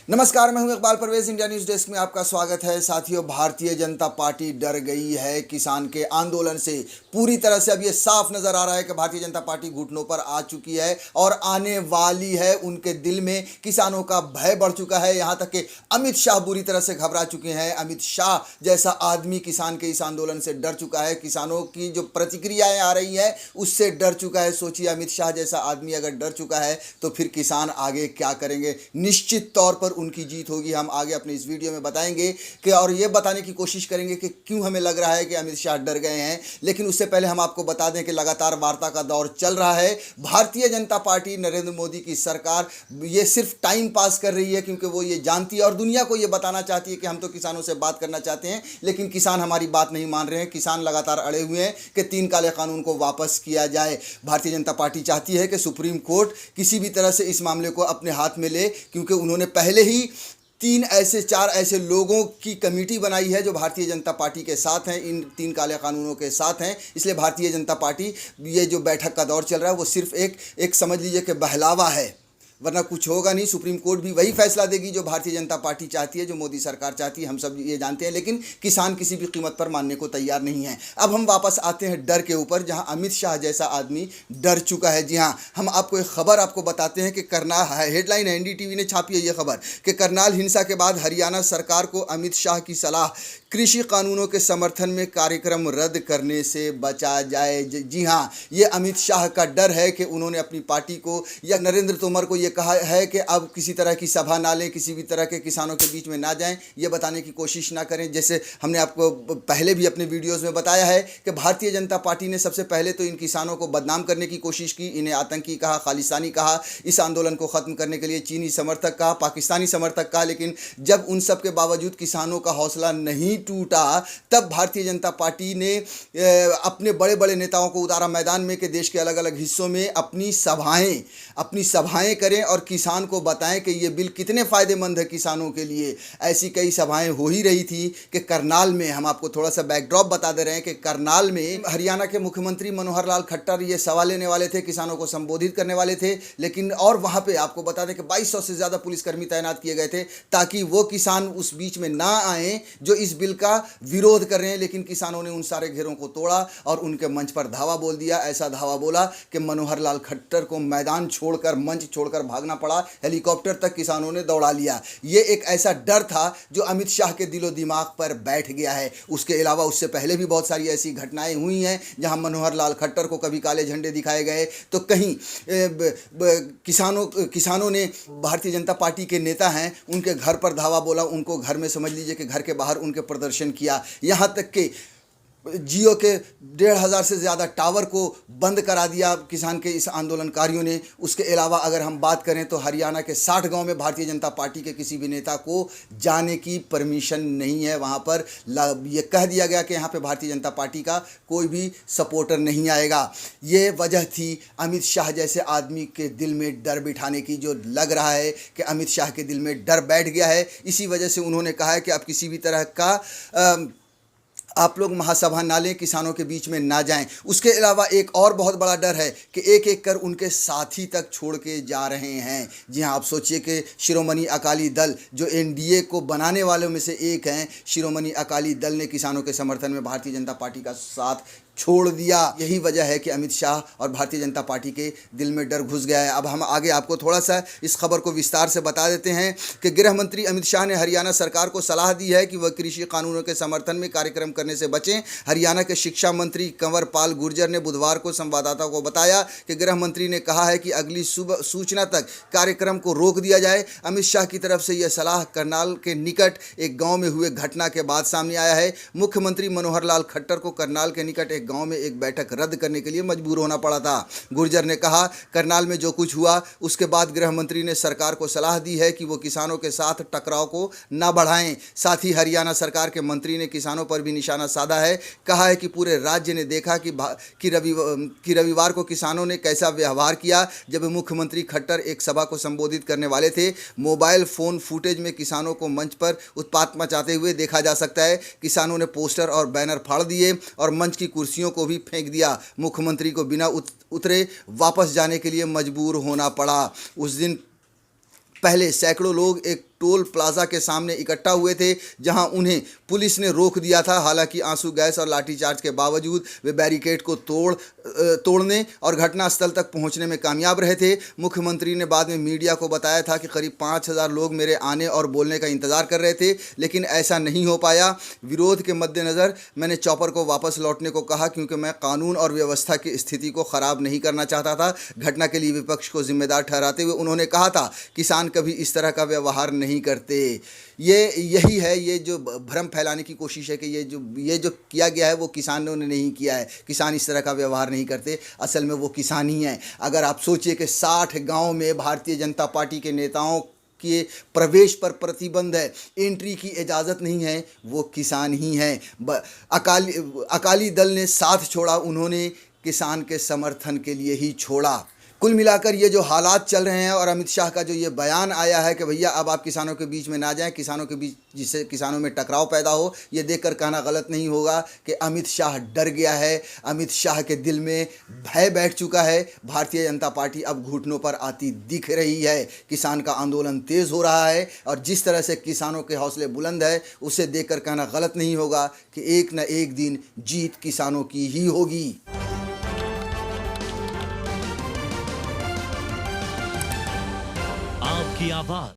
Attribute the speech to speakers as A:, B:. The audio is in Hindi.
A: नमस्कार, मैं हूं Iqbal Parvez. India news desk में आपका स्वागत है। साथियों, भारतीय जनता पार्टी डर गई है किसान के आंदोलन से पूरी तरह से। अब ये साफ नजर आ रहा है कि भारतीय जनता पार्टी घुटनों पर आ चुकी है और आने वाली है। उनके दिल में किसानों का भय बढ़ चुका है, यहां तक कि अमित शाह बुरी तरह से घबरा चुके हैं। अमित शाह जैसा आदमी किसान के इस आंदोलन से डर चुका है, किसानों की जो प्रतिक्रियाएं आ रही हैं उससे डर चुका है। सोचिए, अमित शाह जैसा आदमी अगर डर चुका है तो फिर किसान आगे क्या करेंगे। निश्चित तौर पर उनकी जीत होगी। हम आगे अपने इस वीडियो में बताएंगे कि और ये बताने की कोशिश करेंगे कि क्यों हमें लग रहा है कि अमित शाह डर गए हैं। लेकिन उससे पहले हम आपको बता दें कि लगातार वार्ता का दौर चल रहा है। भारतीय जनता पार्टी, नरेंद्र मोदी की सरकार ये सिर्फ टाइम पास कर रही है, क्योंकि वो ये जानती है और दुनिया को ये बताना चाहती है कि हम तो किसानों से बात करना चाहते हैं, लेकिन किसान हमारी बात नहीं मान रहे हैं। किसान लगातार अड़े हुए हैं कि 3 काले कानून को वापस किया जाए। भारतीय जनता पार्टी चाहती है कि सुप्रीम कोर्ट किसी भी तरह से इस मामले को अपने हाथ में ले, क्योंकि उन्होंने पहले ही 4 ऐसे लोगों की कमेटी बनाई है जो भारतीय जनता पार्टी के साथ हैं, इन 3 काले कानूनों के साथ हैं। इसलिए भारतीय जनता पार्टी, ये जो बैठक का दौर चल रहा है वो सिर्फ एक समझ लीजिए कि बहलावा है, वरना कुछ होगा नहीं। सुप्रीम कोर्ट भी वही फैसला देगी जो भारतीय जनता पार्टी चाहती है, जो मोदी सरकार चाहती है, हम सब ये जानते हैं। लेकिन किसान किसी भी कीमत पर मानने को तैयार नहीं है। अब हम वापस आते हैं डर के ऊपर, जहां अमित शाह जैसा आदमी डर चुका है। जी हां, हम आपको एक खबर आपको बताते हैं कि करनाल, हेडलाइन है, एनडीटीवी ने छापी है ये खबर कि करनाल हिंसा के बाद हरियाणा सरकार को अमित शाह की सलाह, कृषि कानूनों के समर्थन में कार्यक्रम रद्द करने से बचा जाए। जी हाँ, ये अमित शाह का डर है कि उन्होंने अपनी पार्टी को या नरेंद्र तोमर को ये कहा है कि अब किसी तरह की सभा ना लें, किसी भी तरह के किसानों के बीच में ना जाएं, ये बताने की कोशिश ना करें। जैसे हमने आपको पहले भी अपने वीडियोस में बताया है कि भारतीय जनता पार्टी ने सबसे पहले तो इन किसानों को बदनाम करने की कोशिश की, इन्हें आतंकी कहा, खालिस्तानी कहा, इस आंदोलन को ख़त्म करने के लिए चीनी समर्थक कहा, पाकिस्तानी समर्थक कहा। लेकिन जब उन सब के बावजूद किसानों का हौसला नहीं टूटा, तब भारतीय जनता पार्टी ने अपने बड़े बड़े नेताओं को उतारा मैदान में कि देश के अलग अलग हिस्सों में अपनी सभाएं करें और किसान को बताएं कि ये बिल कितने फ़ायदेमंद है किसानों के लिए। ऐसी कई सभाएं हो ही रही थी कि करनाल में, हम आपको थोड़ा सा बैकड्रॉप बता दे रहे हैं कि करनाल में हरियाणा के मुख्यमंत्री मनोहर लाल खट्टर ये सवाल लेने वाले थे, किसानों को संबोधित करने वाले थे। लेकिन और वहाँ पे आपको बता दें कि 2200 से ज़्यादा पुलिसकर्मी तैनात किए गए थे ताकि वो किसान उस बीच में ना आए जो इस बिल का विरोध कर रहे हैं। लेकिन किसानों ने उन सारे घेरों को तोड़ा और उनके मंच पर धावा बोल दिया। ऐसा धावा बोला कि मनोहर लाल खट्टर को मैदान छोड़कर, मंच छोड़कर भागना पड़ा। हेलीकॉप्टर तक किसानों ने दौड़ा लिया। ये एक ऐसा डर था जो अमित शाह के दिलो दिमाग पर बैठ गया है। उसके अलावा उससे पहले भी बहुत सारी ऐसी घटनाएं हुई हैं जहां मनोहर लाल खट्टर को कभी काले झंडे दिखाए गए तो कहीं किसानों ने, भारतीय जनता पार्टी के नेता हैं, उनके घर पर धावा बोला, उनको घर में, समझ लीजिए कि घर के बाहर उनके प्रदर्शन किया। यहाँ तक कि जियो के 1500 से ज़्यादा टावर को बंद करा दिया किसान के इस आंदोलनकारियों ने। उसके अलावा अगर हम बात करें तो हरियाणा के 60 गांव में भारतीय जनता पार्टी के किसी भी नेता को जाने की परमिशन नहीं है। वहां पर ये कह दिया गया कि यहाँ पे भारतीय जनता पार्टी का कोई भी सपोर्टर नहीं आएगा। ये वजह थी अमित शाह जैसे आदमी के दिल में डर बिठाने की, जो लग रहा है कि अमित शाह के दिल में डर बैठ गया है। इसी वजह से उन्होंने कहा है कि अब किसी भी तरह का आप लोग महासभा ना लें, किसानों के बीच में ना जाएं। उसके अलावा एक और बहुत बड़ा डर है कि एक एक कर उनके साथी तक छोड़ के जा रहे हैं। जी हाँ, आप सोचिए कि शिरोमणि अकाली दल, जो एनडीए को बनाने वालों में से एक हैं, शिरोमणि अकाली दल ने किसानों के समर्थन में भारतीय जनता पार्टी का साथ छोड़ दिया। यही वजह है कि अमित शाह और भारतीय जनता पार्टी के दिल में डर घुस गया है। अब हम आगे आपको थोड़ा सा इस खबर को विस्तार से बता देते हैं कि गृह मंत्री अमित शाह ने हरियाणा सरकार को सलाह दी है कि वह कृषि कानूनों के समर्थन में कार्यक्रम करने से बचें। हरियाणा के शिक्षा मंत्री कंवर पाल गुर्जर ने बुधवार को संवाददाताओं को बताया कि गृह मंत्री ने कहा है कि अगली सूचना तक कार्यक्रम को रोक दिया जाए। अमित शाह की तरफ से यह सलाह करनाल के निकट एक गाँव में हुए घटना के बाद सामने आया है। मुख्यमंत्री मनोहर लाल खट्टर को करनाल के निकट एक गांव में एक बैठक रद्द करने के लिए मजबूर होना पड़ा था। गुर्जर ने कहा, करनाल में जो कुछ हुआ उसके बाद गृह मंत्री ने सरकार को सलाह दी है कि वो किसानों के साथ टकराव को ना बढ़ाएं। साथ ही हरियाणा सरकार के मंत्री ने किसानों पर भी निशाना साधा है। कहा है कि पूरे राज्य ने देखा कि रविवार को किसानों ने कैसा व्यवहार किया जब मुख्यमंत्री खट्टर एक सभा को संबोधित करने वाले थे। मोबाइल फोन फुटेज में किसानों को मंच पर उत्पात मचाते हुए देखा जा सकता है। किसानों ने पोस्टर और बैनर फाड़ दिए और मंच की कुर्सियों को भी फेंक दिया। मुख्यमंत्री को बिना उतरे वापस जाने के लिए मजबूर होना पड़ा। उस दिन पहले सैकड़ों लोग एक टोल प्लाजा के सामने इकट्ठा हुए थे, जहां उन्हें पुलिस ने रोक दिया था। हालांकि आंसू गैस और लाठीचार्ज के बावजूद वे बैरिकेड को तोड़ने और घटनास्थल तक पहुंचने में कामयाब रहे थे। मुख्यमंत्री ने बाद में मीडिया को बताया था कि करीब 5,000 लोग मेरे आने और बोलने का इंतजार कर रहे थे, लेकिन ऐसा नहीं हो पाया। विरोध के मद्देनज़र मैंने चॉपर को वापस लौटने को कहा, क्योंकि मैं कानून और व्यवस्था की स्थिति को ख़राब नहीं करना चाहता था। घटना के लिए विपक्ष को जिम्मेदार ठहराते हुए उन्होंने कहा था, किसान कभी इस तरह का व्यवहार नहीं करते। यही है, ये जो भ्रम फैलाने की कोशिश है कि ये जो किया गया है वो किसानों ने नहीं किया है, किसान इस तरह का व्यवहार नहीं करते। असल में वो किसान ही हैं। अगर आप सोचिए कि 60 गांव में भारतीय जनता पार्टी के नेताओं के प्रवेश पर प्रतिबंध है, एंट्री की इजाज़त नहीं है, वो किसान ही हैं। अकाली दल ने साथ छोड़ा, उन्होंने किसान के समर्थन के लिए ही छोड़ा। कुल मिलाकर ये जो हालात चल रहे हैं और अमित शाह का जो ये बयान आया है कि भैया अब आप किसानों के बीच में ना जाएं, किसानों के बीच जिससे किसानों में टकराव पैदा हो, ये देखकर कहना गलत नहीं होगा कि अमित शाह डर गया है। अमित शाह के दिल में भय बैठ चुका है। भारतीय जनता पार्टी अब घुटनों पर आती दिख रही है। किसान का आंदोलन तेज़ हो रहा है और जिस तरह से किसानों के हौसले बुलंद है, उसे देखकर कहना गलत नहीं होगा कि एक न एक दिन जीत किसानों की ही होगी।
B: आपकी आवाज